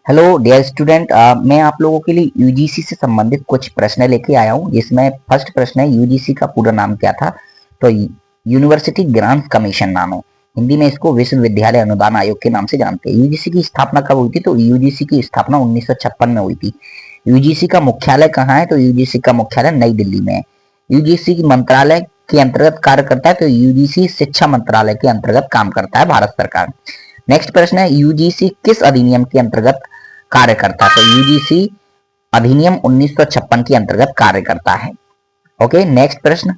Hello dear student, मैं आप लोगों के लिए यूजीसी से संबंधित कुछ प्रश्न लेके आया हूँ। जिसमें फर्स्ट प्रश्न है, यूजीसी का पूरा नाम क्या था? तो यूनिवर्सिटी ग्रांट्स कमीशन नाम है। हिंदी में इसको विश्वविद्यालय अनुदान आयोग के नाम से जानते हैं। यूजीसी की स्थापना कब हुई थी? तो यूजीसी की स्थापना 1956 में हुई थी। यूजीसी का मुख्यालय कहाँ है? तो यूजीसी का मुख्यालय नई दिल्ली में है। यूजीसी की मंत्रालय के अंतर्गत कार्य करता है, तो यूजीसी शिक्षा मंत्रालय के अंतर्गत काम करता है भारत सरकार। नेक्स्ट प्रश्न है, यूजीसी किस अधिनियम के अंतर्गत कार्य करता है? तो यूजीसी अधिनियम 1956 के अंतर्गत कार्य करता है। ओके, नेक्स्ट प्रश्न,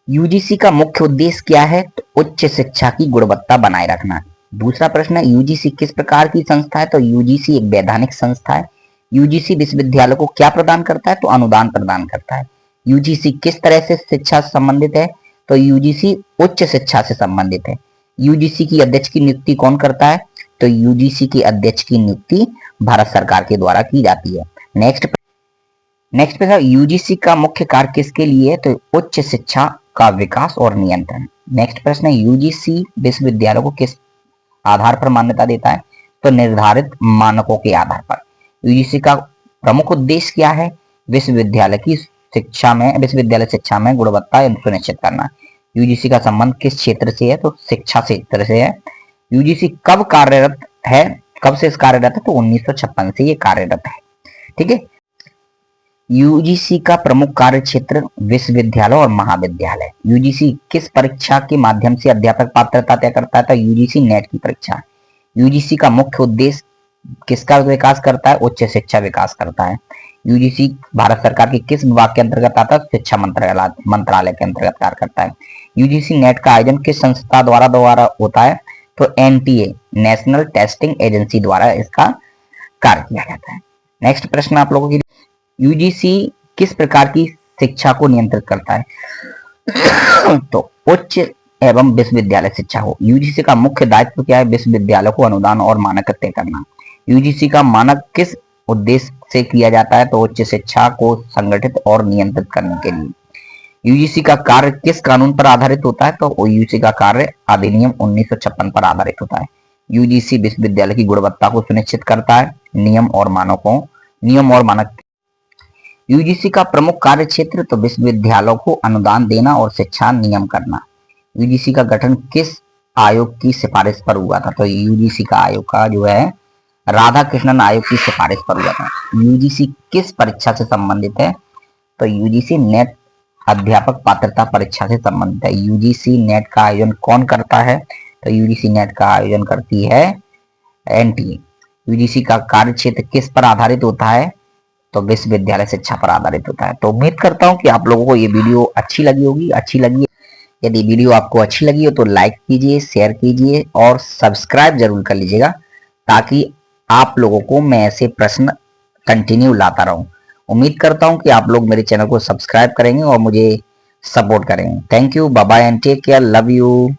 यूजीसी का मुख्य उद्देश्य क्या है? तो उच्च शिक्षा की गुणवत्ता बनाए रखना। दूसरा प्रश्न है, यूजीसी किस प्रकार की संस्था है? तो यूजीसी एक वैधानिक संस्था है। यूजीसी विश्वविद्यालय को क्या प्रदान करता है? तो अनुदान प्रदान करता है। यूजीसी किस तरह से शिक्षा से संबंधित है? तो यूजीसी उच्च शिक्षा से संबंधित है। यूजीसी की अध्यक्ष की नियुक्ति कौन करता है? तो यूजीसी के अध्यक्ष की नियुक्ति भारत सरकार के द्वारा की जाती है। नेक्स्ट प्रश्न, यूजीसी का मुख्य कार्य किसके लिए है? तो उच्च शिक्षा का विकास और नियंत्रण। नेक्स्ट प्रश्न है, यूजीसी विश्वविद्यालय को किस आधार पर मान्यता देता है? तो निर्धारित मानकों के आधार पर। यूजीसी का प्रमुख उद्देश्य क्या है? विश्वविद्यालय शिक्षा में गुणवत्ता सुनिश्चित करना। यूजीसी का संबंध किस क्षेत्र से है? तो शिक्षा क्षेत्र से है। यूजीसी कब कार्यरत है? कब से कार्यरत है? तो 1956 से ये कार्यरत है। ठीक है। यूजीसी का प्रमुख कार्य क्षेत्र विश्वविद्यालय और महाविद्यालय। यूजीसी किस परीक्षा के माध्यम से अध्यापक पात्रता तय करता है? तो यूजीसी नेट की परीक्षा। यूजीसी का मुख्य उद्देश्य किसका विकास करता है? उच्च शिक्षा विकास करता है। यूजीसी भारत सरकार के किस विभाग के अंतर्गत आता है? शिक्षा मंत्रालय के अंतर्गत कार्य करता है। यूजीसी नेट का आयोजन किस संस्था द्वारा होता है? तो एनटीए नेशनल टेस्टिंग एजेंसी द्वारा इसका कार्य किया जाता है। नेक्स्ट प्रश्न आप लोगों के लिए, यूजीसी किस प्रकार की शिक्षा को नियंत्रित करता है? तो उच्च एवं विश्वविद्यालय शिक्षा हो। यूजीसी का मुख्य दायित्व क्या है? विश्वविद्यालय को अनुदान और मानक तय करना। यूजीसी का मानक किस उद्देश्य से किया जाता है? तो उच्च शिक्षा को संगठित और नियंत्रित करने के लिए। यूजीसी का कार्य किस कानून पर आधारित होता है? तो यूजीसी का कार्य अधिनियम 1956 पर आधारित होता है। यूजीसी विश्वविद्यालय की गुणवत्ता को सुनिश्चित करता है। नियम और मानक। यूजीसी का प्रमुख कार्य क्षेत्र तो विश्वविद्यालयों को अनुदान देना और शिक्षा नियम करना। यूजीसी का गठन किस आयोग की सिफारिश पर हुआ था? तो यूजीसी का आयोग का जो है राधा कृष्णन आयोग की सिफारिश पर हुआ था। यूजीसी किस परीक्षा से संबंधित है? तो यूजीसी नेट अध्यापक पात्रता परीक्षा से संबंधित है। यूजीसी नेट का आयोजन कौन करता है? तो यूजीसी नेट का आयोजन करती है एनटीए। यूजीसी का कार्य क्षेत्र किस पर आधारित होता है? तो विश्वविद्यालय शिक्षा पर आधारित होता है। तो उम्मीद करता हूं कि आप लोगों को ये वीडियो अच्छी लगी होगी। यदि वीडियो आपको अच्छी लगी हो तो लाइक कीजिए, शेयर कीजिए और सब्सक्राइब जरूर कर लीजिएगा, ताकि आप लोगों को मैं ऐसे प्रश्न कंटिन्यू लाता रहूं। उम्मीद करता हूं कि आप लोग मेरे चैनल को सब्सक्राइब करेंगे और मुझे सपोर्ट करेंगे। Thank you, bye bye and take care, love you.